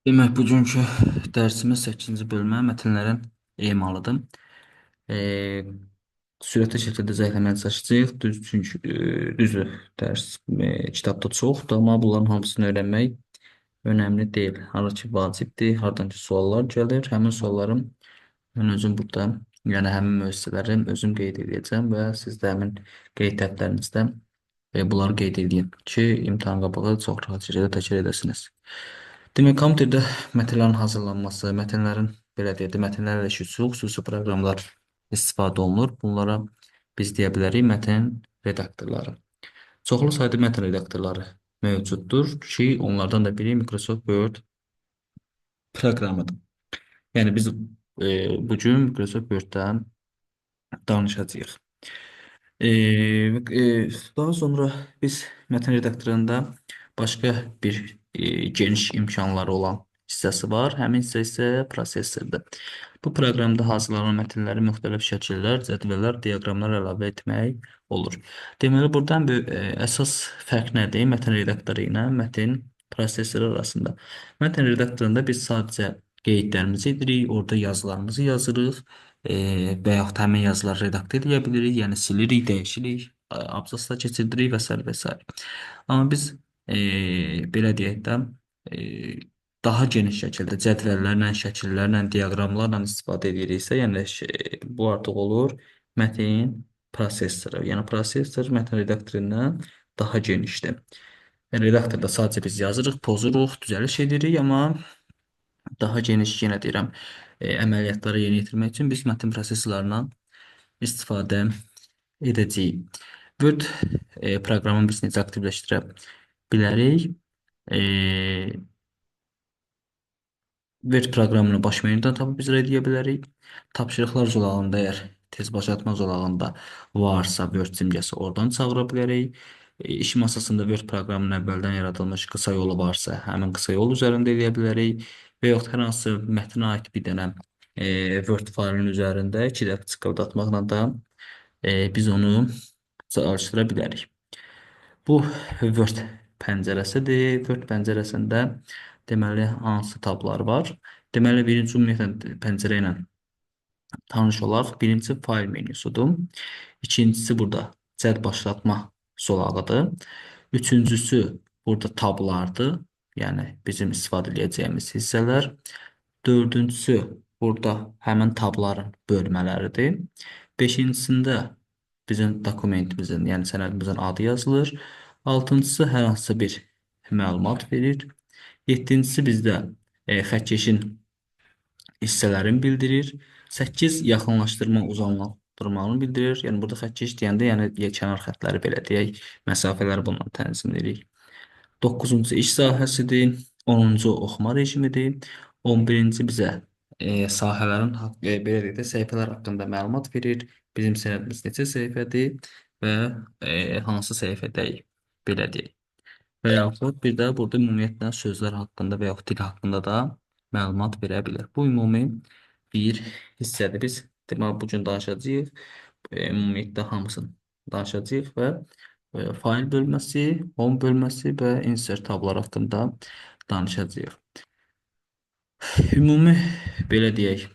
Demək, bugünkü dərsimiz 8-ci bölmə mətnlərin emalıdır. E, Sürətli şəkildə zəifləməyə çalışacağıq. Düzdür, dərs kitabda çoxdur, amma bunların hamısını öyrənmək önəmli deyil. Hara ki vacibdir, hardan ki suallar gəlir, həmin sualların mən özüm burada, yəni həmin müəssisələri özüm qeyd edəcəm və siz də həmin qeyd dəftərinizdə bunları qeyd edin ki, imtahan qabağı çox rahat şəkildə təkrar edəsiniz. Demək, kompüterdə mətnlərin hazırlanması, mətnlərin belə deyək də, mətnlərlə işi çox xüsusi proqramlar istifadə olunur. Bunlara biz deyə bilərik mətn redaktorları. Çoxlu sayda mətn redaktorları mövcuddur ki, onlardan da biri Microsoft Word proqramıdır. Yəni biz bu gün Microsoft Word-dən danışacağıq. Daha sonra biz mətn redaktorunda başqa bir geniş imkanları olan hissəsi var. Həmin hissə isə prosessordur. Bu proqramda hazırlanan mətnləri müxtəlif şəkillər, cədvəllər, diaqramlar əlavə etmək olur. Deməli, buradan əsas fərq nədir? Mətn redaktoru ilə mətn prosessoru arasında. Mətn redaktorunda biz sadəcə qeydlərimizi edirik, orada yazılarımızı yazırıq və yaxud həmin yazıları redaktə edə bilirik, yəni silirik, dəyişirik, abzasla keçirdirik və s. və s. Amma biz belə deyək də daha geniş şəkildə cədvəllərlə, şəkillərlə, diaqramlarla istifadə ediriksə, yəni bu artıq olur mətn prosessoru. Yəni prosessor mətn redaktorundan daha genişdir. Yəni redaktorda sadəcə biz yazırıq, pozuruq, düzəliş edirik, amma daha geniş yenə deyirəm, əməliyyatları yerinə yetirmək üçün biz mətn prosessorlarından istifadə edəcəyik. Word proqramını biz necə aktivləşdirə bilərik? E, Word proqramını baş menüdən tapıb icra edə bilərik. Tapşırıqlar zolağında əgər tez başlatma zolağında varsa Word simgəsi oradan çağıra bilərik. İş masasında Word proqramının əvvəldən yaradılmış qısa yolu varsa, həmin qısa yol üzərində edə bilərik. Və yaxud hər hansı mətnə aid bir dənə Word faylının üzərində iki dəfə çıqıldatmaqla da biz onu çalışdıra bilərik. Bu Word pəncərəsidir. Word pəncərəsində deməli hansı tablar var? Deməli birinci ümumiyyətlə pəncərə ilə tanış olaq. Birincisi fayl menüsudur. İkincisi burada cəd başlatma solağıdır. Üçüncüsü burada tablardır. Yəni bizim istifadə edəcəyimiz hissələr. Dördüncüsü burada həmin tabların bölmələridir. Beşincisində bizim dokumentimizin, yəni sənədimizin adı yazılır. Altıncısı hər hansısa bir məlumat verir. Yeddincisi bizdə xəttkeşin hissələrini bildirir. 8 yaxınlaşdırma, uzanlaşdırmanı bildirir. Yəni burada xəttkeş deyəndə, yəni kənar xəttləri belə deyək, məsafələri bununla tənzimləyirik. 9-cu iş sahəsidir. 10-cu oxuma rejimidir. 11-ci bizə sahələrin belə deyək də səhifələr haqqında məlumat verir. Bizim sənədimiz neçə səhifədir və hansı səhifədəyik, belə deyək. Və yaxud bir də burada ümumiyyətlə sözlər haqqında və yaxud dil haqqında da məlumat verə bilər. Bu ümumi bir hissədir. Biz deməli bu gün danışacağıq. Ümumiyyətlə hamısını danışacağıq və fayl bölməsi, home bölməsi və insert tablar haqqında danışacağıq. Ümumi belə deyək,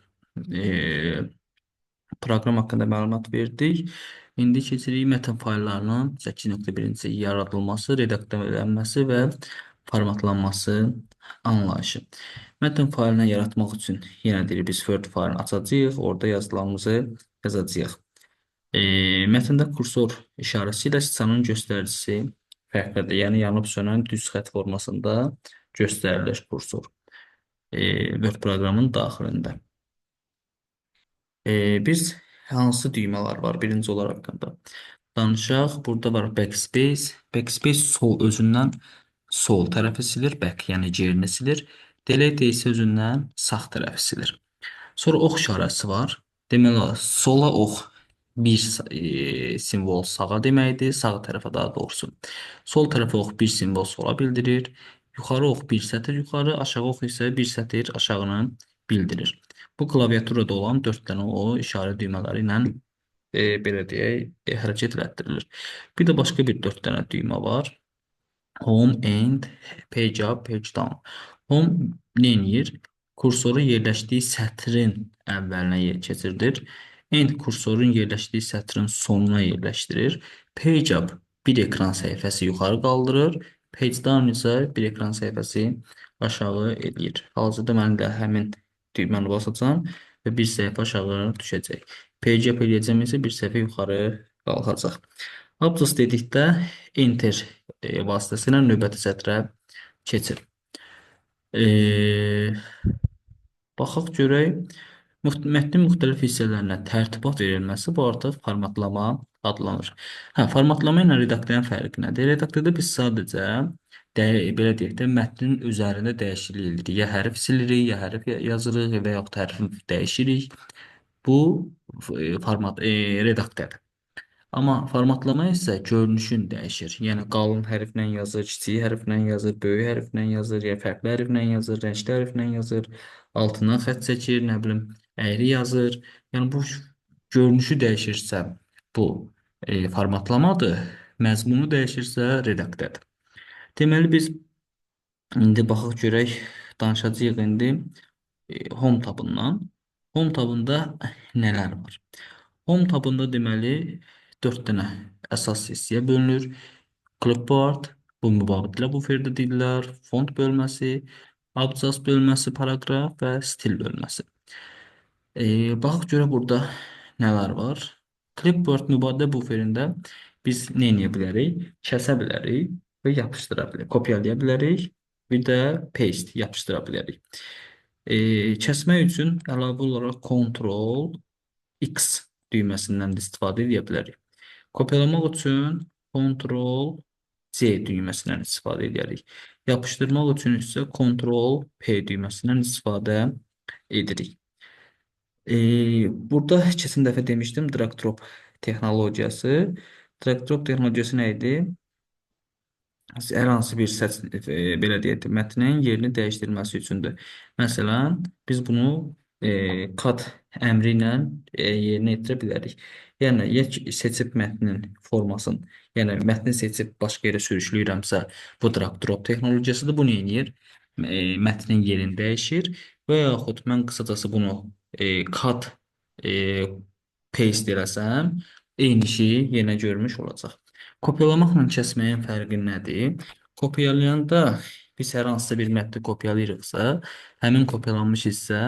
proqram haqqında məlumat verdik. İndi keçirik mətn fayllarının 8.1-ci yaradılması, redaktorlənməsi və formatlanması anlayışı. Mətn faylını yaratmaq üçün yenə deyir biz Word faylını açacağıq, orada yazılarımızı yazacağıq. Mətndə kursor işarəsi ilə siçanın göstəricisi fərqlidir. Yəni yanıb sönən düz xətt formasında göstərilir kursor. Word proqramının daxilində. Biz hansı düymələr var birinci olaraq haqqında danışaq. Burada var backspace. Backspace özündən sol tərəfi silir, back yəni yerini silir. Delete isə özündən sağ tərəfi silir. Sonra ox işarəsi var. Deməli, sola ox bir simvol sağa deməkdir, sağ tərəfə daha doğrusu. Sol tərəfə ox bir simvol sola bildirir. Yuxarı ox bir sətir yuxarı, aşağı ox isə bir sətir aşağını bildirir. Bu klaviaturada olan 4 dənə o işarə düymələri ilə belə deyək, hərəkət elətdirilir. Bir də başqa bir 4 dənə düymə var. Home and page up, page down. Home nə edir? Kursoru yerləşdiyi sətrin əvvəlinə keçirdir. End kursorun yerləşdiyi sətrin sonuna yerləşdirir. Page up bir ekran səhifəsi yuxarı qaldırır. Page down isə bir ekran səhifəsi aşağı eləyir. Hazırda mən də həmin düyməni basacağam və bir səhifə aşağı düşəcək. Page up eləyəcəm isə bir səhifə yuxarı qalxacaq. Abzas dedikdə enter vasitəsilə növbəti sətrə keçir. Eee, baxaq görək. Mətnin müxtəlif hissələrinə tərtibat verilməsi bu artıq formatlama adlanır. Hə, formatlama ilə redaktörün fərqi nədir? Redaktorda biz sadəcə belə deyək də mətnin üzərində dəyişiklik edirik. Ya hərf silirik, ya hərf yazırıq və yaxud hərfi dəyişirik. Bu redaktördə. Amma formatlama isə görünüşün dəyişir. Yəni qalın hərflə yazır, kiçik hərflə yazır, böyük hərflə yazır, ya fərqli hərflə yazır, rəngli hərflə yazır, altından xətt çəkir, nə bilim, əyri yazır. Yəni bu görünüşü dəyişirsə bu formatlamadır, məzmunu dəyişirsə redaktördir. Deməli biz indi baxaq görək, danışacağıq indi Home tabından. Home tabında nələr var? Home tabında deməli 4 dənə əsas hissəyə bölünür. Clipboard, bu mübadilə buferdə deyirlər, font bölməsi, abzas bölməsi, paraqraf və stil bölməsi. Baxaq görək burada nələr var. Clipboard mübadilə buferində biz nə edə bilərik? Kəsə bilərik və yapışdıra bilərik. Kopyalaya bilərik, bir də paste yapışdıra bilərik. Kəsmək üçün əlavə olaraq Ctrl X düyməsindən də istifadə edə bilərik. Kopyalamaq üçün Ctrl C düyməsindən istifadə edirik. Yapışdırmaq üçün isə Ctrl P düyməsindən istifadə edirik. Burada keçən dəfə demişdim drag drop texnologiyası. Drag drop texnologiyası nə idi? Hər hansı bir belə deyək, mətnin yerini dəyişdirməsi üçündür. Məsələn, biz bunu cut əmri ilə yerinə yetirə bilərik. Yəni, seçib mətnin formasını, yəni mətni seçib başqa yerə sürükləyirəmsə, bu drag drop texnologiyasıdır. Bu nə edir? Mətnin yerini dəyişir və yaxud mən qısacası bunu cut paste eləsəm, eyni şeyi yenə görmüş olacaq. Kopyalamaqla kəsməyin fərqi nədir? Kopyalayanda biz hər hansısa bir mətni kopyalayırıqsa, həmin kopyalanmış hissə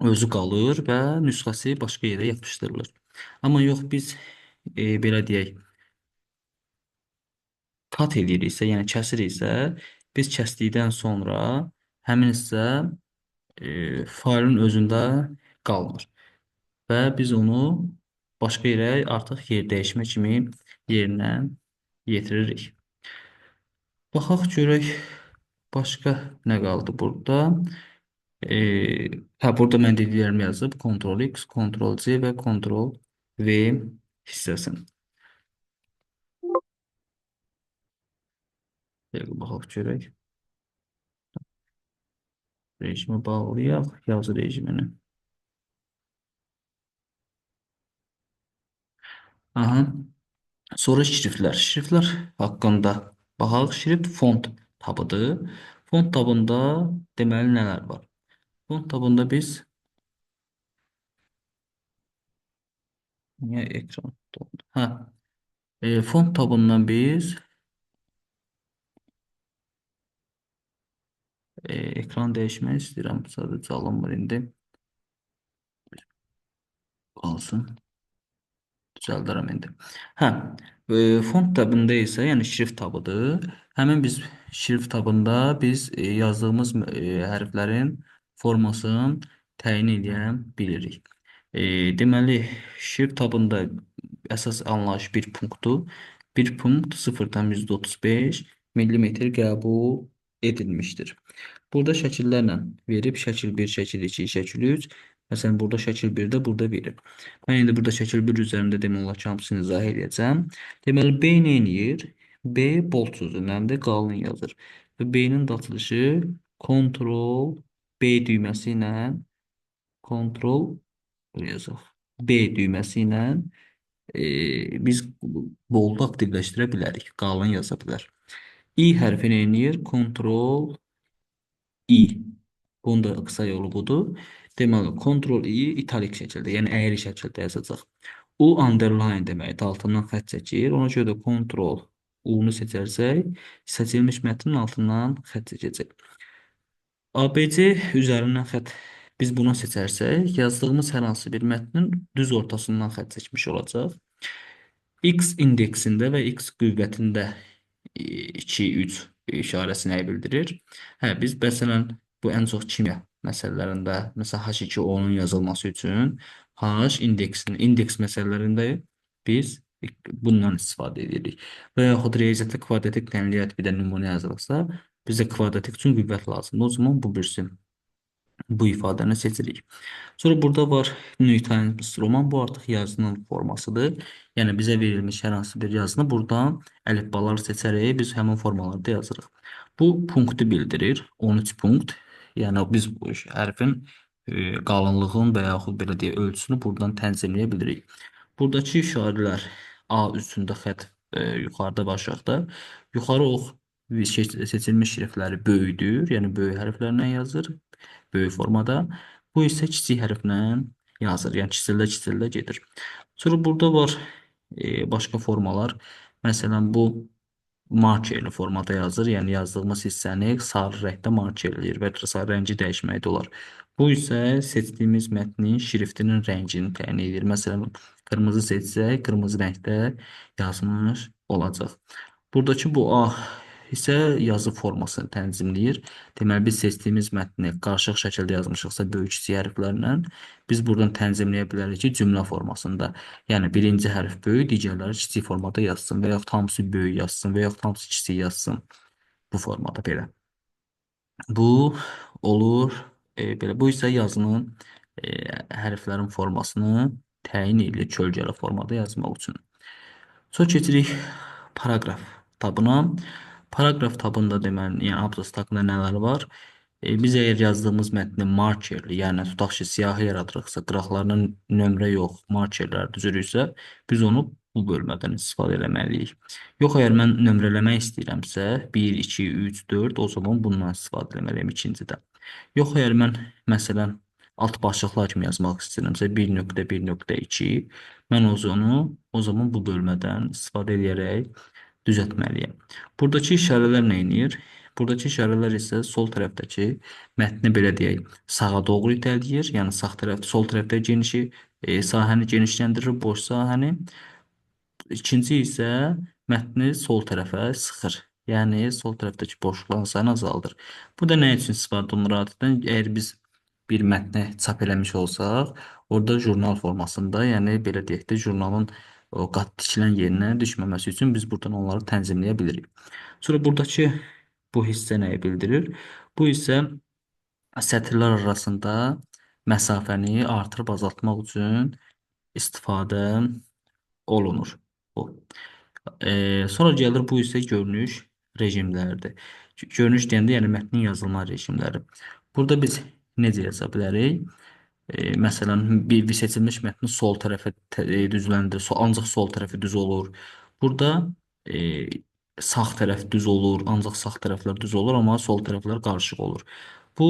özü qalır və nüsxəsi başqa yerə yapışdırılır. Amma yox, biz belə deyək, cut ediriksə, yəni kəsiriksə, biz kəsdikdən sonra həmin hissə faylın özündə qalmır. Və biz onu başqa yerə artıq yer dəyişmə kimi yerinə yetiririk. Baxaq görək başqa nə qaldı burada. Burada mən dediklərimi yazıb Ctrl X, Ctrl C və Ctrl V hissəsini. Baxaq görək. Rejimi bağlayaq, yazı rejimini. Aha. Sonra şriftlər. Şriftlər haqqında baxaq. Şrift font tabıdır. Font tabında deməli nələr var? Font tabında biz niyə ekran doldu? Hə. Font tabından biz ekran dəyişmək istəyirəm. Sadəcə alınmır indi. Qalsın. Düzəldərəm indi. Hə, font tabında isə, yəni şrift tabıdır. Həmin biz şrift tabında biz yazdığımız hərflərin formasını təyin edə bilirik. Deməli, şrift tabında əsas anlayış bir punktdur. Bir punkt 0,35 millimetr qəbul edilmişdir. Burada şəkillərlə verib, şəkil 1, şəkil 2, şəkil 3. Məsələn, burada şəkil 1-də burada verib. Mən indi burada şəkil 1 üzərində demək olar ki, hamısını izah edəcəm. Deməli, B nə edir? B bold sözündəndir, qalın yazır. Və B-nin də açılışı Ctrl B düyməsi ilə Ctrl yazaq. B düyməsi ilə biz boldu aktivləşdirə bilərik. Qalın yaza bilər. İ hərfi nə edir? Ctrl i. Bunun da qısa yolu budur. Deməli, Ctrl i italik şəkildə, yəni əyri şəkildə yazacaq. U underline deməkdir, altından xətt çəkir. Ona görə də Ctrl U-nu seçərsək, seçilmiş mətnin altından xətt çəkəcək. ABC üzərindən xətt biz buna seçərsək, yazdığımız hər hansı bir mətnin düz ortasından xətt çəkmiş olacaq. X indeksində və X qüvvətində 2, 3 işarəsi nəyi bildirir? Hə, biz məsələn bu ən çox kimya məsələlərində, məsələn H2O-nun yazılması üçün H indeksinin indeks məsələlərində biz bundan istifadə edirik. Və yaxud riyaziyyatda kvadratik təmliyyat bir də nümunə yazılırsa, bizə kvadratik üçün qüvvət lazımdır. O zaman bu birisi bu ifadəni seçirik. Sonra burada var New Times Roman. Bu artıq yazının formasıdır. Yəni bizə verilmiş hər hansı bir yazını buradan əlifbaları seçərək biz həmin formalarda yazırıq. Bu punktu bildirir. 13 punkt. Yəni biz bu hərfin qalınlığın və yaxud belə deyə ölçüsünü buradan tənzimləyə bilirik. Buradakı işarələr A üstündə xətt yuxarıda və aşağıda. Yuxarı ox seçilmiş şriftləri böyüdür, yəni böyük hərflərlə yazır, böyük formada. Bu isə kiçik hərflə yazır, yəni kiçildə gedir. Sonra burada var başqa formalar. Məsələn, bu markerli formada yazır, yəni yazdığımız hissəni sarı rəngdə marker eləyir və sarı rəngi dəyişmək də olar. Bu isə seçdiyimiz mətnin şriftinin rəngini təyin edir. Məsələn, qırmızı seçsək, qırmızı rəngdə yazılmış olacaq. Buradakı bu A isə yazı formasını tənzimləyir. Deməli, biz seçdiyimiz mətni qarışıq şəkildə yazmışıqsa böyük kiçik hərflərlə, biz buradan tənzimləyə bilərik ki, cümlə formasında. Yəni, birinci hərf böyük, digərləri kiçik formada yazsın və yaxud hamısı böyük yazsın və yaxud hamısı kiçik yazsın. Bu formada belə. Bu olur belə. Bu isə yazının hərflərin formasını təyin edir kölgəli formada yazmaq üçün. Sonra keçirik paraqraf tabına. Paraqraf tabında deməli, yəni abzas haqqında nələr var? Biz əgər yazdığımız mətni markerli, yəni tutaq ki, siyahı yaradırıqsa, qıraqlarına nömrə yox, markerlər düzürüksə, biz onu bu bölmədən istifadə etməliyik. Yox, əgər mən nömrələmək istəyirəmsə, 1, 2, 3, 4, o zaman bundan istifadə etməliyəm ikincidə. Yox, əgər mən məsələn alt başlıqlar kimi yazmaq istəyirəmsə 1.1.2, mən onu o zaman bu bölmədən istifadə edərək düzəltməliyəm. Buradakı işarələr nə edir? Buradakı işarələr isə sol tərəfdəki mətni belə deyək, sağa doğru itələyir, yəni sağ tərəfdə, sol tərəfdə sahəni genişləndirir, boş sahəni. İkinci isə mətni sol tərəfə sıxır. Yəni sol tərəfdəki boşluqların sayını azaldır. Bu da nə üçün istifadə olunur adətən? Əgər biz bir mətni çap eləmiş olsaq, orada jurnal formasında, yəni belə deyək də, jurnalın o qat tikilən yerinə düşməməsi üçün biz buradan onları tənzimləyə bilirik. Sonra buradakı bu hissə nəyi bildirir? Bu isə sətirlər arasında məsafəni artırıb azaltmaq üçün istifadə olunur. Bu. Sonra gəlir bu isə görünüş rejimləridir. Görünüş deyəndə, yəni mətnin yazılma rejimləri. Burada biz necə yaza bilərik? Məsələn, bir seçilmiş mətni sol tərəfə düzləndir, ancaq sol tərəfi düz olur. Burada sağ tərəf düz olur, ancaq sağ tərəflər düz olur, amma sol tərəflər qarışıq olur. Bu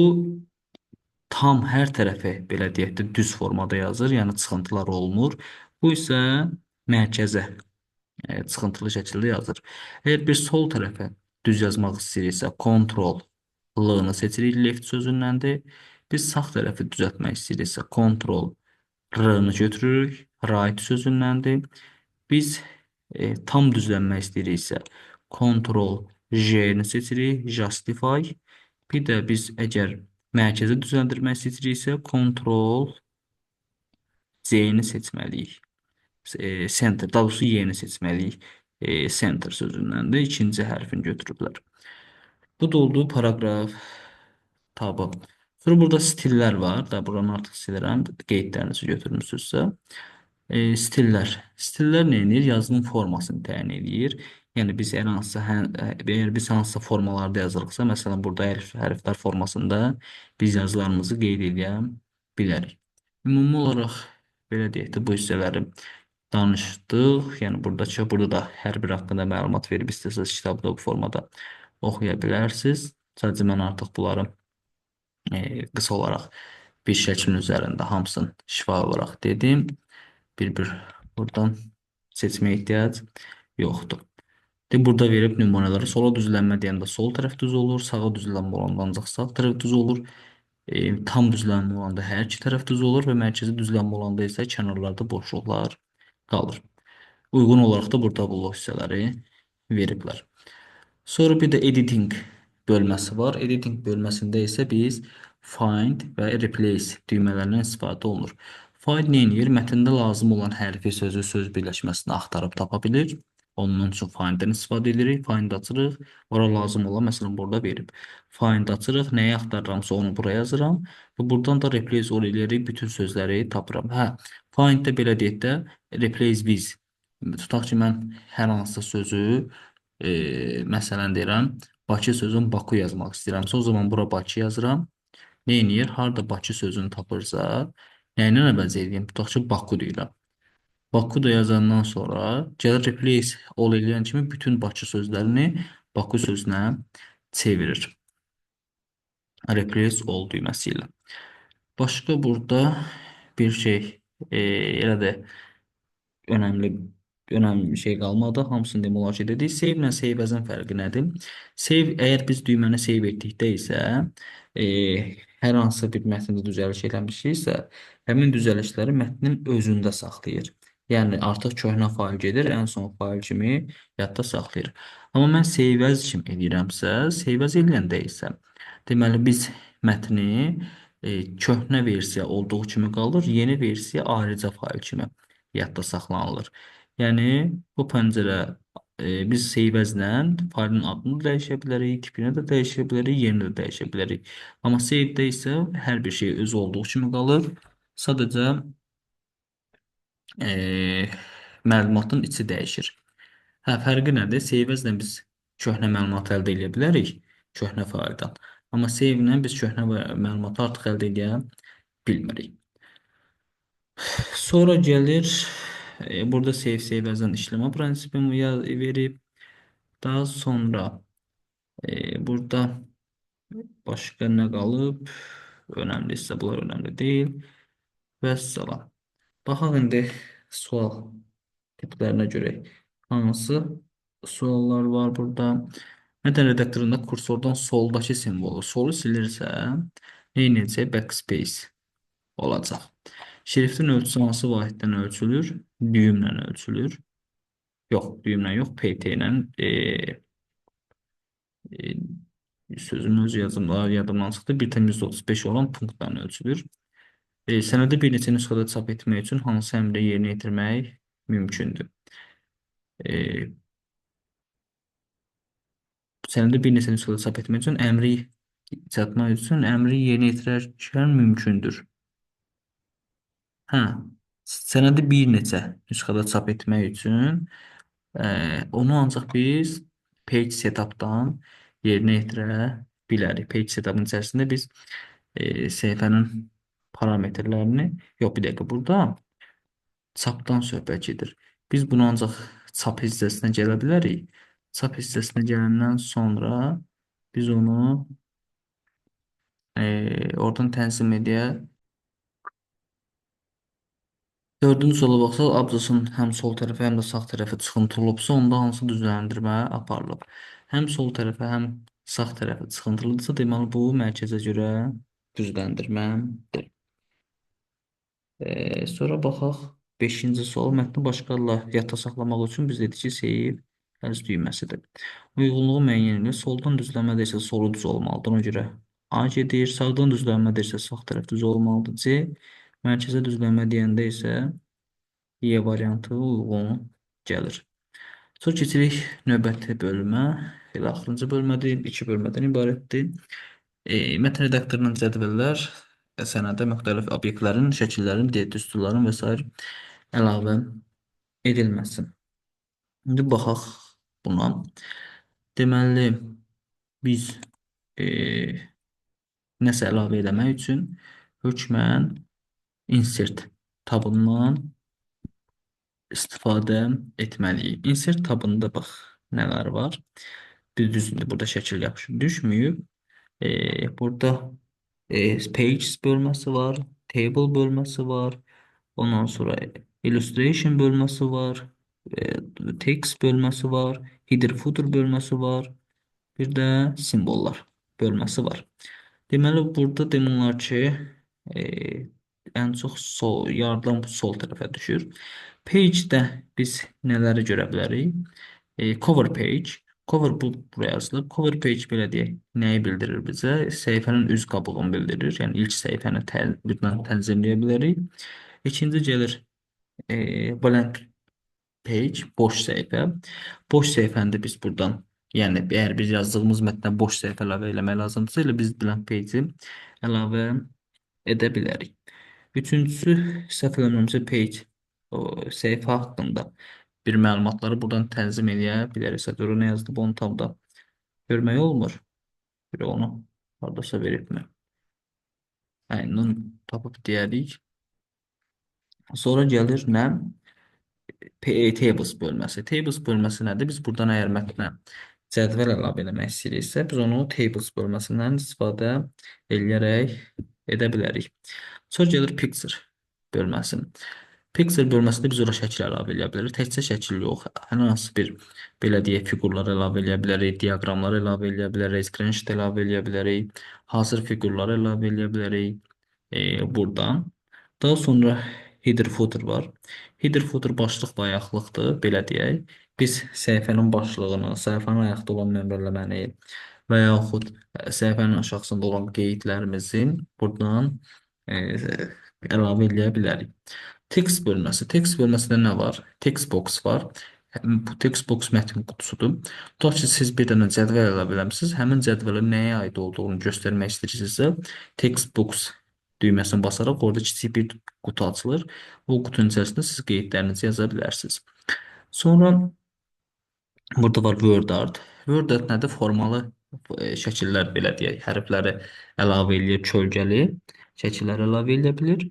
tam hər tərəfi belə deyək də düz formada yazır, yəni çıxıntılar olmur. Bu isə mərkəzə çıxıntılı şəkildə yazır. Əgər bir sol tərəfə düz yazmaq istəyiriksə, Ctrl L-nı seçirik, left sözündəndir. Biz sağ tərəfi düzəltmək istəyiriksə, Ctrl R-nı götürürük, right sözündəndir. Biz tam düzlənmək istəyiriksə, Ctrl J-ni seçirik, justify. Bir də biz əgər mərkəzi düzəldirmək istəyiriksə, Ctrl C-ni seçməliyik. Center, daha doğrusu Y-ni seçməliyik. Center sözündən də ikinci hərfini götürüblər. Bu da oldu paraqraf tabı. Sonra burada stillər var. Da buranı artıq silirəm. Qeydlərinizi götürmüsünüzsə. Stillər. Stillər nə edir? Yazının formasını təyin edir. Yəni biz əgər biz hansısa formalarda yazırıqsa, məsələn burada hərflər formasında biz yazılarımızı qeyd edə bilərik. Ümumi olaraq belə deyək də bu hissələri danışdıq. Yəni burada da hər bir haqqında məlumat verib istəsəz kitabda bu formada oxuya bilərsiniz. Sadəcə mən artıq bunları Qısa olaraq bir şəklin üzərində hamısını şifahi olaraq dedim. Bir buradan seçmə ehtiyac yoxdur. Burada verib nümunələri sola düzlənmə deyəndə sol tərəf düz olur, sağa düzlənmə olanda ancaq sağ tərəf düz olur. Tam düzlənmə olanda hər iki tərəf düz olur və mərkəzi düzlənmə olanda isə kənarlarda boşluqlar qalır. Uyğun olaraq da burada bu hissələri veriblər. Sonra bir də editing bölməsi var. Editing bölməsində isə biz find və replace düymələrindən istifadə olunur. Find nə edir? Mətndə lazım olan hərfi, sözü, söz birləşməsini axtarıb tapa bilir. Onun üçün find-dən istifadə edirik. Find açırıq. Ora lazım olan, məsələn, burada verib. Find açırıq. Nəyi axtarıramsa onu buraya yazıram. Və buradan da replace all edirik. Bütün sözləri tapıram. Hə, find-də belə deyək də replace with. Tutaq ki, mən hər hansısa sözü məsələn deyirəm, Bakı sözün Baku yazmaq istəyirəmsə, o zaman bura Bakı yazıram. Nə edir? Harda Bakı sözünü tapırsa, nə ilə əvəz edeyim? Tutaq ki, Baku deyirəm. Baku da yazandan sonra gəlir replace all eləyən kimi bütün Bakı sözlərini Baku sözünə çevirir. Replace all düyməsi ilə. Başqa burada bir şey elə də önəmli bir şey qalmadı. Hamısını demək olar ki, dedik. Save ilə save as-ın fərqi nədir? Save, əgər biz düyməni save etdikdə isə, e, hər hansısa bir mətndə düzəliş eləmişiksə, həmin düzəlişləri mətnin özündə saxlayır. Yəni artıq köhnə fayl gedir, ən son fayl kimi yadda saxlayır. Amma mən save as kimi edirəmsə, save as eləyəndə isə, deməli biz mətni köhnə versiya olduğu kimi qalır, yeni versiya ayrıca fayl kimi yadda saxlanılır. Yəni bu pəncərə biz save as-lə faylın adını da dəyişə bilərik, tipini də dəyişə bilərik, yerini də dəyişə bilərik. Amma save-də isə hər bir şey öz olduğu kimi qalır. Sadəcə məlumatın içi dəyişir. Hə, fərqi nədir? Save as-lə biz köhnə məlumatı əldə edə bilərik köhnə fayldan. Amma save-lə biz köhnə məlumatı artıq əldə edə bilmirik. Sonra gəlir burada save as-ın işləmə prinsipini verib. Daha sonra burada başqa nə qalıb? Önəmli isə bunlar önəmli deyil. Vəssalam. Baxaq indi sual tiplərinə görə hansı suallar var burada. Mətn redaktorunda kursordan soldakı simvolu solu silirsə, nə edəcək? Backspace olacaq. Şriftin ölçüsü hansı vahiddən ölçülür? Düyümlə ölçülür. Yox, düyümlə yox, PT ilə sözün öz yadımdan çıxdı. 1,35 olan punktdan ölçülür. Sənədi bir neçə nüsxədə çap etmək üçün hansı əmri yerinə yetirmək mümkündür? Sənədi bir neçə nüsxədə çap etmək üçün əmri yerinə yetirərkən mümkündür. Hə, sənədi bir neçə nüsxədə çap etmək üçün onu ancaq biz page setup'dan yerinə yetirə bilərik. Page setup'ın içərisində biz səhifənin parametrlərini, yox bir dəqiqə burada çapdan söhbət gedir. Biz bunu ancaq çap hissəsinə gələ bilərik. Çap hissəsinə gələndən sonra biz onu oradan tənzim edə. Dördüncü sola baxsaq, abzasın həm sol tərəfə, həm də sağ tərəfə çıxıntılı olubsa, onda hansı düzləndirmə aparılıb? Həm sol tərəfə, həm sağ tərəfə çıxıntılıdırsa, deməli bu mərkəzə görə düzləndirmədir. Sonra baxaq 5-ci sual. Mətni başqalarla yadda saxlamaq üçün biz dedik ki, save as düyməsidir. Uyğunluğu müəyyən edilir. Soldan düzlənmədə isə solu düz olmalıdır. Ona görə A gedir. Sağdan düzlənmədə isə sağ tərəf düz olmalıdır. C. Mərkəzə düzlənmə deyəndə isə Y variantı uyğun gəlir. Sonra keçirik növbəti bölümə. Elə axırıncı bölmədir. 2 bölmədən ibarətdir. Mətn redaktorunun cədvəllər sənədə müxtəlif obyektlərin, şəkillərin, düsturların və s. əlavə edilməsi. İndi baxaq buna. Deməli, biz nəsə əlavə eləmək üçün hökmən insert tabından istifadə etməliyik. Insert tabında bax, nələr var? Düzdür, burada şəkil yapışıb düşməyib. Burada Pages bölməsi var, table bölməsi var. Ondan sonra illustration bölməsi var, text bölməsi var, header footer bölməsi var. Bir də simvollar bölməsi var. Deməli burada demək olar ki, e, ən çox yardım sol tərəfə düşür. Page-də biz nələri görə bilərik? Cover page. Cover buraya yazılır. Cover page belə deyək, nəyi bildirir bizə? Səhifənin üz qabığını bildirir. Yəni ilk səhifəni birdən tənzimləyə bilərik. İkinci gəlir blank page, boş səhifə. Boş səhifəni də biz buradan, yəni əgər biz yazdığımız mətnə boş səhifə əlavə eləmək lazımdırsa, elə biz blank page-i əlavə edə bilərik. Üçüncüsü, səhv eləmirəmsə page, o səhifə haqqında bir məlumatları buradan tənzim edə biləriksə, dur nə yazılıb onu tam da görmək olmur. Bir onu hardasa veribmi? Aynen tapıb deyərik. Sonra gəlir nə? Tables bölməsi. Tables bölməsi nədir? Biz buradan əgər mətnə cədvəl əlavə eləmək istəyiriksə, biz onu tables bölməsindən istifadə eləyərək edə bilərik. Sonra gəlir picture bölməsi. Picture bölməsində biz ora şəkil əlavə eləyə bilərik. Təkcə şəkil yox, hər hansı bir belə deyək fiqurlar əlavə eləyə bilərik, diaqramlar əlavə eləyə bilərik, screenshot əlavə eləyə bilərik, hazır fiqurlar əlavə eləyə bilərik buradan. Daha sonra header footer var. Header footer başlıq və ayaqlıqdır, belə deyək. Biz səhifənin başlığını, səhifənin ayaqda olan nömrələməni və yaxud səhifənin aşağısında olan qeydlərimizi buradan əlavə eləyə bilərik. Text bölməsi. Text bölməsində nə var? Text box var. Bu text box mətn qutusudur. Tutaq ki, siz bir dənə cədvəl əlavə eləmisiniz. Həmin cədvəlin nəyə aid olduğunu göstərmək istəyirsinizsə, text box düyməsini basaraq orada kiçik bir qutu açılır. O qutunun içərisində siz qeydlərinizi yaza bilərsiniz. Sonra burada var word art. Word art nədir? Formalı şəkillər belə deyək, hərfləri əlavə eləyir, kölgəli şəkillər əlavə eləyə bilir.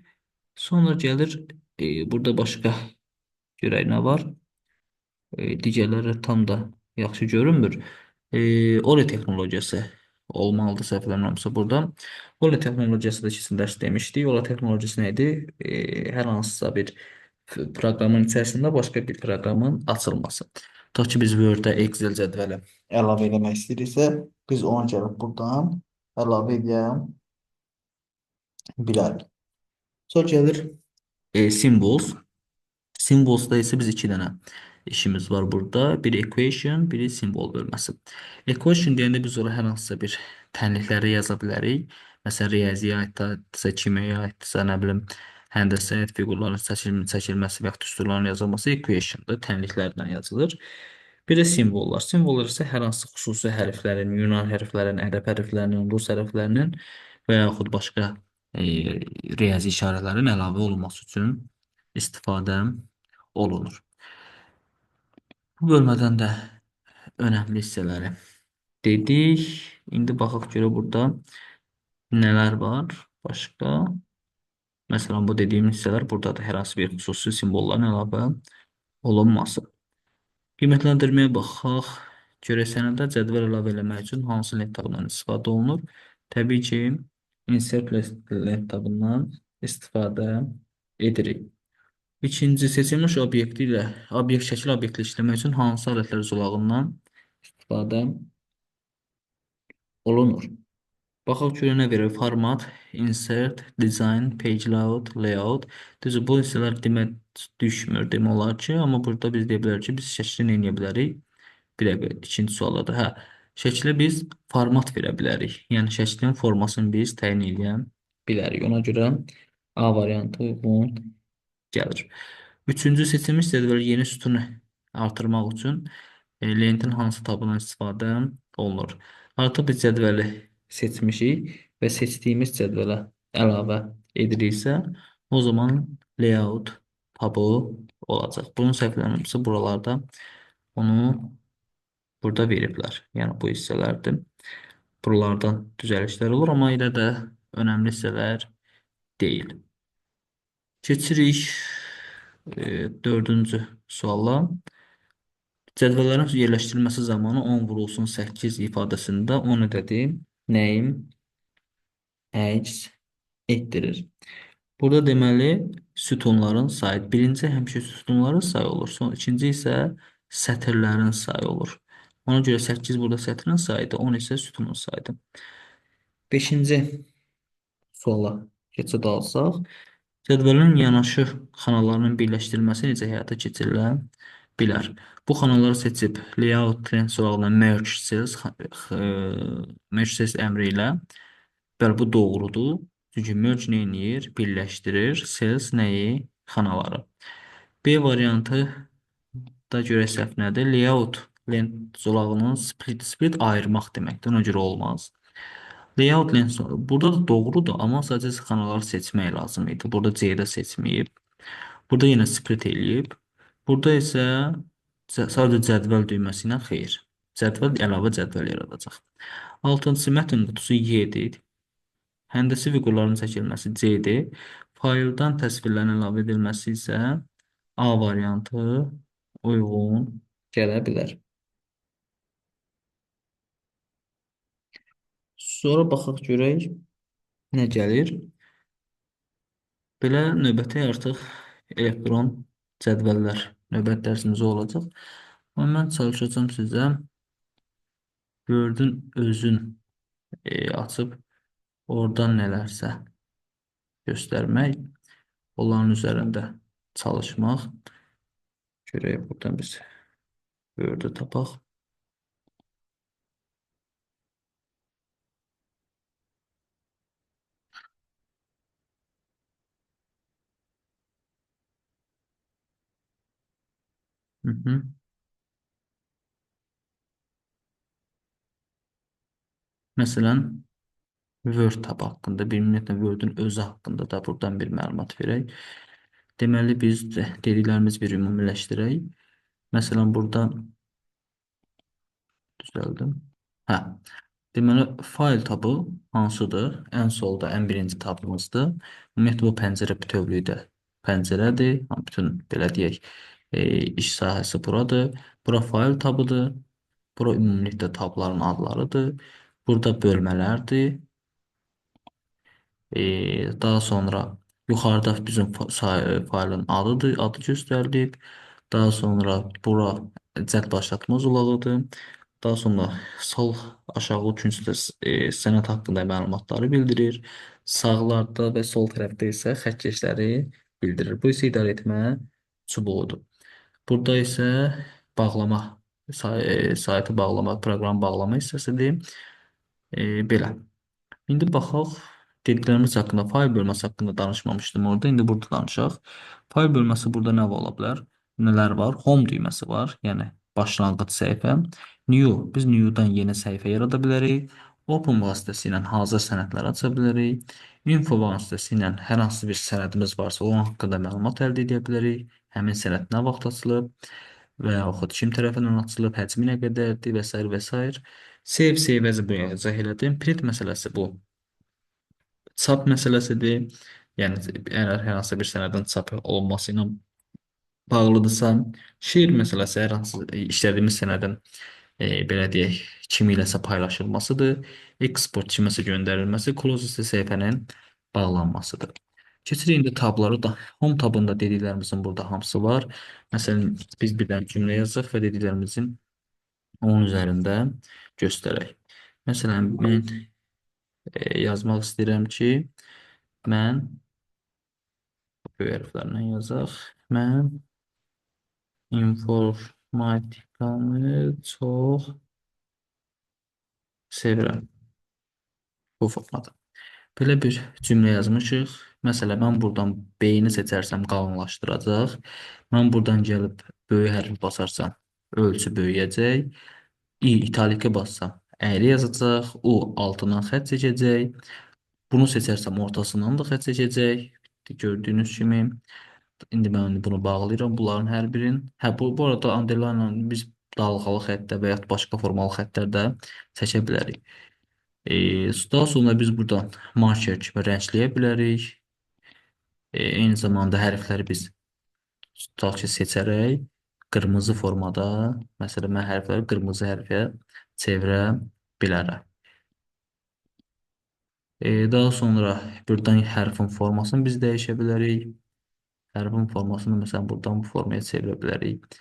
Sonra gəlir burada başqa görək nə var. Digərləri tam da yaxşı görünmür. Ore texnologiyası olmalıdır səhv eləmirəmsə burada. Ore texnologiyası da keçən dərs demişdik. Ore texnologiyası nə idi? Hər hansısa bir proqramın içərisində başqa bir proqramın açılması. Tutaq ki, biz Word-də Excel cədvəli əlavə eləmək istəyiriksə, biz onu gəlib buradan əlavə edə bilərik. Sonra gəlir symbols. Symbolsda isə biz iki dənə işimiz var burada. Biri equation, biri simbol bölməsi. Equation deyəndə biz ora hər hansısa bir tənlikləri yaza bilərik. Məsələn, riyaziyyat aiddirsə, kimyaya aiddirsə, nə bilim, həndəsəət fiqurların çəkilməsi və ya düsturların yazılması equationdır. Tənliklərlə yazılır. Bir də simvollar. Simvollar isə hər hansı xüsusi hərflərin, Yunan hərflərinin, ərəb hərflərinin, rus hərflərinin və yaxud başqa riyazi işarələrin əlavə olunması üçün istifadə olunur. Bu bölmədən də önəmli hissələri dedik. İndi baxaq görə burada nələr var başqa. Məsələn, bu dediyim hissələr buradadır. Hər hansı bir xüsusi simvolların əlavə olunması. Qiymətləndirməyə baxaq. Görək sənədə cədvəl əlavə eləmək üçün hansı lent tabından istifadə olunur? Təbii ki, insert lent tabından istifadə edirik. İkinci, seçilmiş obyekti ilə şəkil obyektlə işləmək üçün hansı alətlər zolağından istifadə olunur? Baxaq görə nə verir? Format, insert, design, page layout. Düzdür, bu hissələr demək düşmür demək olar ki, amma burada biz deyə bilərik ki, biz şəkli nə edə bilərik? Bir dəqiqə, ikinci sualdadır. Hə, şəklə biz format verə bilərik. Yəni şəklin formasını biz təyin edə bilərik. Ona görə A variantı uyğun gəlir. Üçüncü, seçilmiş cədvəl yeni sütunu artırmaq üçün lentin hansı tabından istifadə olunur? Artıq biz cədvəli seçmişik və seçdiyimiz cədvələ əlavə ediriksə, o zaman layout tabı olacaq. Bunun səhvlənirsə buralarda onu burada veriblər. Yəni bu hissələrdir. Buralardan düzəlişlər olur, amma elə də önəmli hissələr deyil. Keçirik dördüncü suala. Cədvəllərin yerləşdirilməsi zamanı 10 vurulsun 8 ifadəsində 10 ədədi nəyin əcz etdirir. Burada deməli sütunların sayı birinci həmişə sütunların sayı olur. Son ikinci isə sətirlərin sayı olur. Ona görə 8 burada sətrin sayıdır, 10 isə sütunun sayıdır. Beşinci suala keçid alsaq, cədvəlin yanaşı xanalarının birləşdirilməsi necə həyata keçirilə bilər? Bu xanaları seçib layout trend sorağına merge cells əmri ilə bəli bu doğrudur. Çünki merge nə edir? Birləşdirir. Cells nəyi? Xanaları. B variantı da görə səhv nədir? Layout lent zolağının split ayırmaq deməkdir. Ona görə olmaz. Layout lens burada da doğrudur, amma sadəcə xanaları seçmək lazım idi. Burada C-də seçməyib. Burada yenə split eləyib. Burada isə sadəcə cədvəl düyməsi ilə xeyr. Cədvəl əlavə cədvəl yaradacaq. Altıncısı mətn qutusu Y-dir. Həndəsi fiqurların çəkilməsi C-dir. Fayldan təsvirlərin əlavə edilməsi isə A variantı uyğun gələ bilər. Sonra baxaq görək nə gəlir. Belə növbəti artıq elektron cədvəllər növbət dərsimizə olacaq. Amma mən çalışacağım sizə Word-ün özün açıb oradan nələrsə göstərmək, onların üzərində çalışmaq. Görək buradan biz Word-ü tapaq. Hı -hı. Məsələn, Word tab haqqında, bir ümumiyyətlə Word-ün özü haqqında da buradan bir məlumat verək. Deməli, biz dediklərimiz bir ümumiləşdirək. Məsələn, burada düzəldim. Hə, deməli, fayl tabı hansıdır? Ən solda ən birinci tabımızdır. Ümumiyyətlə, bu pəncərə bütövlükdə pəncərədir. Bütün, belə deyək, iş sahəsi buradır. Bura fayl tabıdır. Bura ümumilikdə tabların adlarıdır. Burada bölmələrdir. Daha sonra yuxarıda bizim faylın adıdır, adı göstərilib. Daha sonra bura cəd başlatma zolağıdır. Daha sonra sol aşağı üçüncüdə sənəd haqqında məlumatları bildirir. Sağlarda və sol tərəfdə isə xəttkeşləri bildirir. Bu isə idarə etmə çubuğudur. Burada isə bağlama, saytı bağlama, proqram bağlama hissəsidir. Belə. İndi baxaq dediklərimiz haqqında, fayl bölməsi haqqında danışmamışdım orada. İndi burada danışaq. Fayl bölməsi burada nə ola bilər? Nələr var? Home düyməsi var, yəni başlanğıc səhifə. New, biz New-dan yeni səhifə yarada bilərik. Open vasitəsilə hazır sənədlər aça bilərik. Info vasitəsilə hər hansı bir sənədimiz varsa, onun haqqında məlumat əldə edə bilərik. Həmin sənəd nə vaxt açılıb və yaxud kim tərəfindən açılıb, həcmi nə qədərdir və s. və s. Save as bu yazaq elədim. Print məsələsi bu. Çap məsələsidir. Yəni əgər hər hansı bir sənədin çap olunması ilə bağlıdırsa, share məsələsi hər hansı işlədiyimiz sənədin belə deyək, kimi iləsə paylaşılmasıdır. Export kiməsə göndərilməsi, close isə səhifənin bağlanmasıdır. Keçirik indi tabları da. Home tabında dediklərimizin burada hamısı var. Məsələn, biz bir dənə cümlə yazaq və dediklərimizin onun üzərində göstərək. Məsələn, mən yazmaq istəyirəm ki, mən böyük hərflərlə yazaq. Mən informatikanı çox sevirəm. Bu formada. Belə bir cümlə yazmışıq. Məsələn, mən buradan B-ni seçərsəm qalınlaşdıracaq. Mən buradan gəlib böyük hərfi basarsam ölçü böyüyəcək. İtalikə bassam əyri yazacaq. U altından xətt çəkəcək. Bunu seçərsəm ortasından da xətt çəkəcək. Gördüyünüz kimi. İndi mən bunu bağlayıram bunların hər birini. Hə, bu arada underline biz dalğalı xəttdə və ya başqa formalı xəttlərdə çəkə bilərik. Daha sonra biz buradan marker kimi rəngləyə bilərik. Eyni zamanda hərfləri biz tutaq ki, seçərək qırmızı formada, məsələn, mən hərfləri qırmızı hərfə çevirə bilərəm. Daha sonra buradan hərfin formasını biz dəyişə bilərik. Hərfin formasını məsələn buradan bu formaya çevirə bilərik.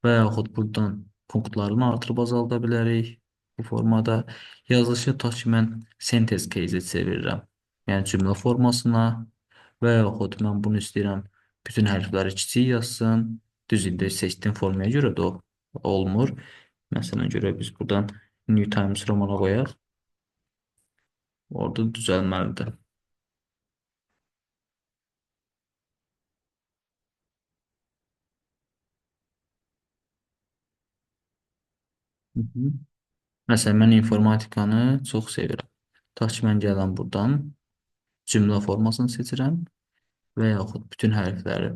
Və yaxud buradan punktlarını artırıb azalda bilərik. Bu formada yazılışı tutaq ki, mən sentez case çevirirəm. Yəni cümlə formasına və yaxud mən bunu istəyirəm bütün hərfləri kiçik yazsın. Düz indi seçdiyim formaya görə də o olmur. Məsələn görə biz buradan New Times Romana qoyaq. Orada düzəlməlidir. Hı -hı. Məsələn, mən informatikanı çox sevirəm. Tutaq ki, mən gələm buradan cümlə formasını seçirəm və yaxud bütün hərfləri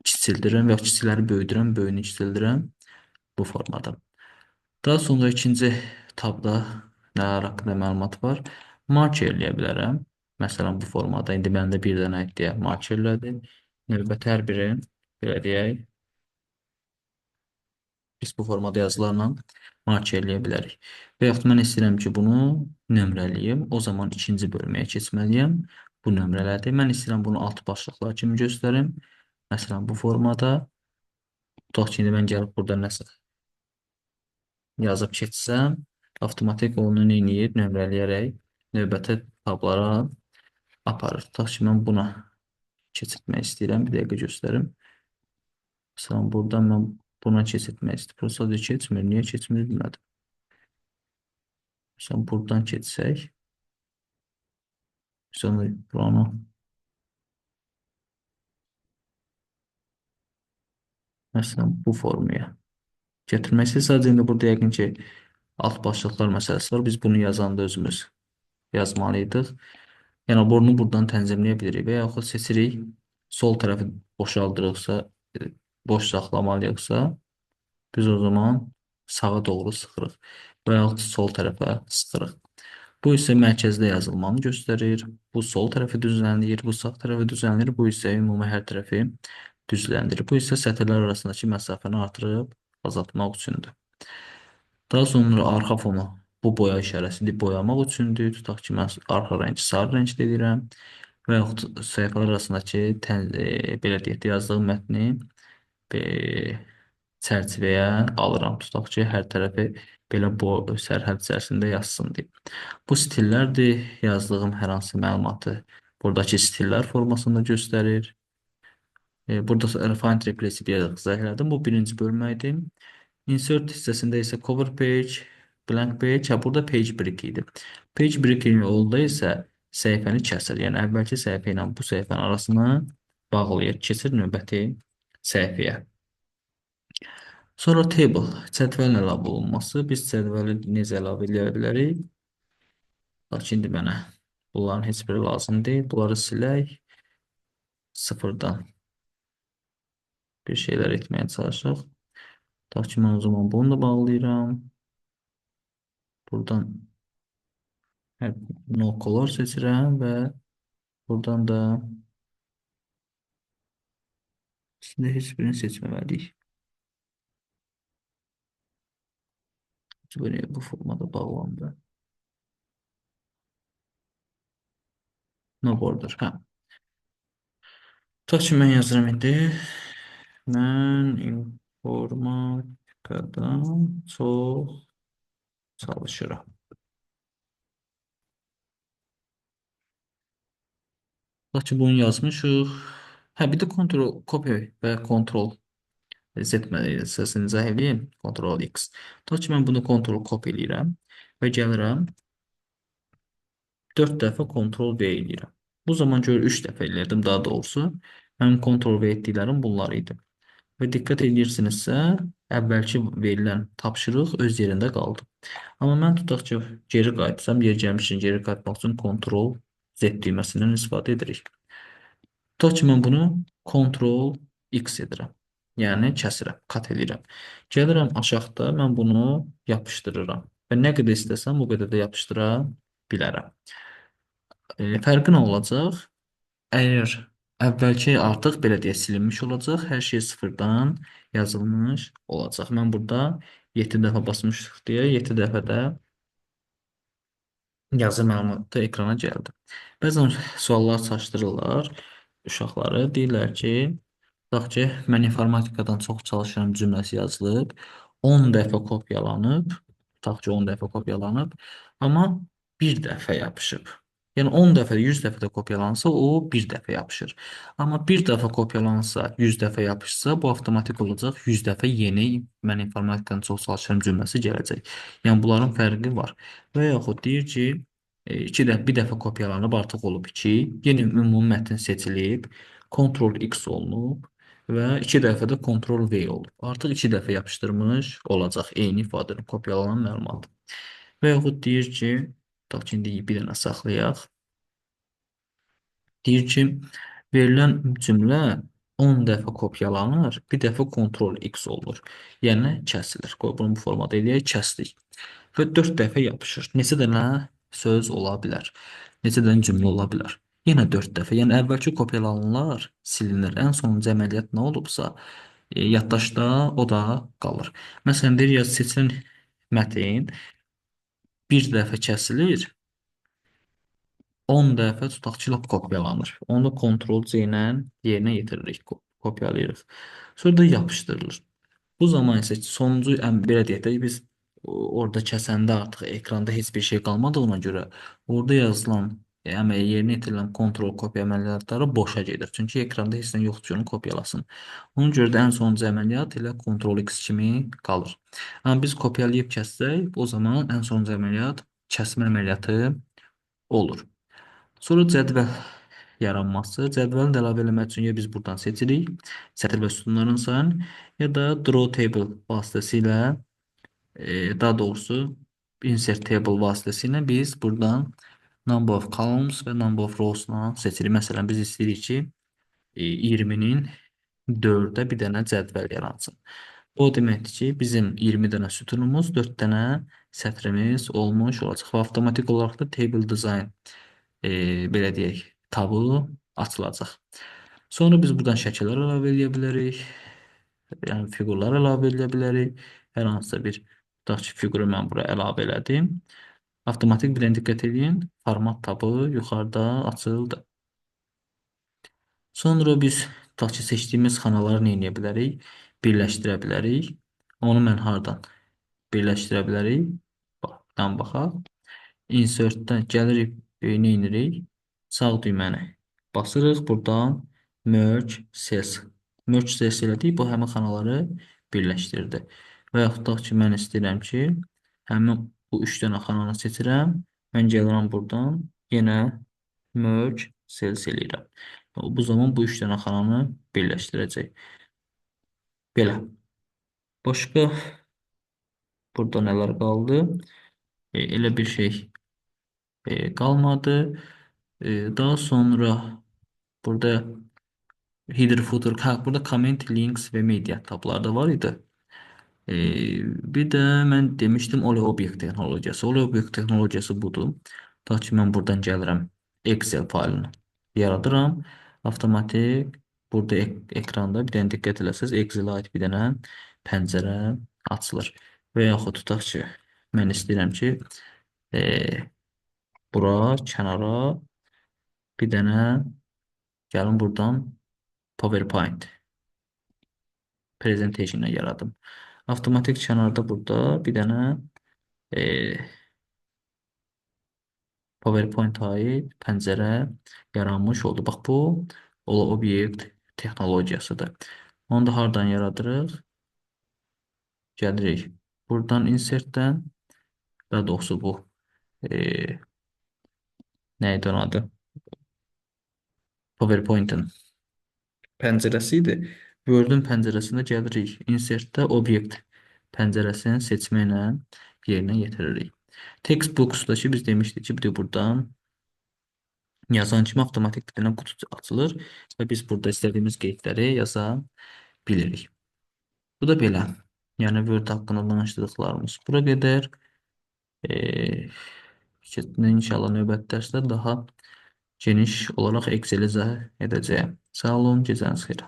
kiçildirəm və ya kiçikləri böyüdürəm, böyüyünü kiçildirəm bu formada. Daha sonra ikinci tabda nələr haqqında məlumat var? Mark eləyə bilərəm. Məsələn, bu formada indi məndə bir dənə iddia mark elədi. Növbəti hər biri belə deyək, biz bu formada yazılarla mark eləyə bilərik. Və yaxud mən istəyirəm ki, bunu nömrələyim. O zaman ikinci bölməyə keçməliyəm. Bu nömrələdir. Mən istəyirəm bunu alt başlıqlar kimi göstərim. Məsələn, bu formada tutaq ki, indi mən gəlib burada nəsə yazıb keçsəm, avtomatik onu eləyir, nömrələyərək növbəti tablara aparır. Tutaq ki, mən buna keçirtmək istəyirəm. Bir dəqiqə göstərim. Məsələn, buradan mən buna keçirtmək istəyirəm. Sadəcə keçmir. Niyə keçmir bilmədim. Məsələn, buradan keçsək, sonra buranı məsələn bu formaya gətirmək istəyir. Sadəcə indi burada yəqin ki, alt başlıqlar məsələsi var. Biz bunu yazanda özümüz yazmalıydıq. Yəni bunu buradan tənzimləyə bilirik və yaxud seçirik. Sol tərəfi boşaldırıqsa, boş saxlamalıyıqsa, biz o zaman sağa doğru sıxırıq və yaxud sol tərəfə sıxırıq. Bu isə mərkəzdə yazılmanı göstərir. Bu sol tərəfi düzləndirir, bu sağ tərəfi düzləndirir, bu isə ümumi hər tərəfi düzləndirir. Bu isə sətirlər arasındakı məsafəni artırıb azaltmaq üçündür. Daha sonra arxa fonu bu boya işarəsini boyamaq üçündür. Tutaq ki, mən arxa rəngi sarı rəngdə edirəm və yaxud səhifələr arasındakı belə deyək də yazdığım mətni e, çərçivəyə alıram. Tutaq ki, hər tərəfi belə bu sərhəd içərisində yazsın deyə. Bu stillərdir. Yazdığım hər hansı məlumatı buradakı stillər formasında göstərir. Burada Find Replace deyə izah elədim. Bu birinci bölmə idi. Insert hissəsində isə cover page, blank page, burada page break idi. Page breaking oldu isə səhifəni kəsir. Yəni əvvəlki səhifə ilə bu səhifənin arasını bağlayır, keçir növbəti səhifəyə. Sonra table, cədvəlin əlavə olunması. Biz cədvəli necə əlavə edə bilərik? Lakin indi mənə bunların heç biri lazım deyil. Bunları silək. Sıfırdan bir şeylər etməyə çalışaq. Tutaq ki, mən o zaman bunu da bağlayıram. Buradan no color seçirəm və buradan da içində heç birini seçməməliyik. Böyle bu formada bağlandı. No border. Hə. Tutaq ki, mən yazıram indi. Mən informatikadan çox çalışıram. Tutaq ki, bunu yazmışıq. Hə, bir də Ctrl copy və Ctrl Z səsini izah edeyim. Ctrl X. Tutaq ki, mən bunu Ctrl copy eləyirəm və gəlirəm 4 dəfə Ctrl V eləyirəm. Bu zaman görə 3 dəfə eləyirdim daha doğrusu. Mənim Ctrl V etdiklərim bunlar idi. Və diqqət edirsinizsə, əvvəlki verilən tapşırıq öz yerində qaldı. Amma mən tutaq ki, geri qayıtsam, yer gəlmişin geri qayıtmaq üçün Ctrl Z düyməsindən istifadə edirik. Tutaq ki, mən bunu Ctrl X edirəm. Yəni kəsirəm, kat edirəm. Gəlirəm aşağıda mən bunu yapışdırıram. Və nə qədər istəsəm, o qədər də yapışdıra bilərəm. Fərqi nə olacaq? Əgər əvvəlki artıq belə deyə silinmiş olacaq, hər şey sıfırdan yazılmış olacaq. Mən burada 7 dəfə basmışıq deyə 7 dəfə də yazı məlumatı ekrana gəldi. Bəzən suallar çaşdırırlar uşaqları. Deyirlər ki, tutaq ki, mən informatikadan çox çalışıram cümləsi yazılıb, 10 dəfə kopyalanıb, tutaq ki, 10 dəfə kopyalanıb, amma bir dəfə yapışıb. Yəni 10 dəfə, 100 dəfə də kopyalansa, o bir dəfə yapışır. Amma bir dəfə kopyalansa, 100 dəfə yapışsa, bu avtomatik olacaq 100 dəfə yeni mən informatikadan çox çalışıram cümləsi gələcək. Yəni bunların fərqi var. Və yaxud deyir ki, bir dəfə kopyalanıb artıq olub 2, yeni ümumi mətn seçilib, Ctrl X olunub və 2 dəfə də Ctrl V olub. Artıq 2 dəfə yapışdırmış olacaq eyni ifadəni kopyalanan məlumatı. Və yaxud deyir ki, tutaq ki, indi bir dənə saxlayaq. Deyir ki, verilən cümlə 10 dəfə kopyalanır, bir dəfə Ctrl X olunur. Yəni kəsilir. Qoy bunu bu formada eləyək, kəsdik. Və 4 dəfə yapışır. Neçə dənə söz ola bilər? Neçə dənə cümlə ola bilər? Yenə 4 dəfə. Yəni əvvəlki kopyalananlar silinir. Ən sonuncu əməliyyat nə olubsa, yaddaşda o da qalır. Məsələn, deyir ya seçilən mətn bir dəfə kəsilir, 10 dəfə tutaq ki, lap kopyalanır. Onu Ctrl-C ilə yerinə yetiririk, kopyalayırıq. Sonra da yapışdırılır. Bu zaman isə sonuncu belə deyək də biz orada kəsəndə artıq ekranda heç bir şey qalmadığına görə orada yazılan yerinə yetirilən kontrol kopya əməliyyatları boşa gedir. Çünki ekranda heç nə yoxdur ki, onu kopyalasın. Ona görə də ən sonuncu əməliyyat elə Ctrl X kimi qalır. Amma biz kopyalayıb kəssək, o zaman ən sonuncu əməliyyat kəsmə əməliyyatı olur. Sonra cədvəl yaranması. Cədvəli də əlavə eləmək üçün ya biz buradan seçirik, sətir və sütunların sayını, ya da draw table vasitəsilə, daha doğrusu insert table vasitəsilə biz buradan number of columns və number of rows-la seçirik. Məsələn, biz istəyirik ki, 20-nin 4-ə bir dənə cədvəl yaransın. O deməkdir ki, bizim 20 dənə sütunumuz, 4 dənə sətrimiz olmuş olacaq və avtomatik olaraq da table design belə deyək, tabı açılacaq. Sonra biz buradan şəkillər əlavə edə bilərik. Yəni fiqurlar əlavə edə bilərik. Hər hansısa bir tutaq ki, fiquru mən bura əlavə elədim. Avtomatik bir dənə diqqət edin, format tabı yuxarıda açıldı. Sonra biz tutaq ki, seçdiyimiz xanaları nə edə bilərik? Birləşdirə bilərik. Onu mən hardan birləşdirə bilərik? Baxdan baxaq. Insert-dən gəlirik, nə edirik? Sağ düyməni basırıq. Buradan Merge Cells. Merge Cells elədik. Bu həmin xanaları birləşdirdi. Və yaxud da ki, mən istəyirəm ki, həmin bu 3 dənə xananı seçirəm. Mən gəlirəm buradan, yenə Merge Cells eləyirəm. Bu zaman bu 3 dənə xananı birləşdirəcək. Belə. Başqa burada nələr qaldı? Elə bir şey qalmadı. Daha sonra burada header, footer, burada comment, links və media tabları da var idi. Bir də mən demişdim Ole obyekt texnologiyası. Ole obyekt texnologiyası budur. Ta ki mən buradan gəlirəm Excel faylını yaradıram. Avtomatik burada ekranda bir dənə diqqət eləsəz Excel-ə aid bir dənə pəncərə açılır. Və yaxud tutaq ki, mən istəyirəm ki, bura kənara bir dənə gəlin buradan PowerPoint presentation yaradım. Avtomatik kənarda burada bir dənə PowerPoint aid pəncərə yaranmış oldu. Bax bu obyekt texnologiyasıdır. Onu da hardan yaradırıq? Gəlirik. Buradan insertdən, daha doğrusu bu neydi onun adı? PowerPoint'in pəncərəsi idi. Word-ün pəncərəsində gəlirik. Insert-də obyekt pəncərəsini seçməklə yerinə yetiririk. Textbox-da ki, biz demişdik ki, bir də buradan yazan kimi avtomatik bir dənə qutu açılır və biz burada istədiyimiz qeydləri yaza bilirik. Bu da belə. Yəni Word haqqında danışdıqlarımız bura qədər. İnşallah növbəti dərsdə daha geniş olaraq Excel-i izah edəcəyəm. Sağ olun, gecəniz xeyir.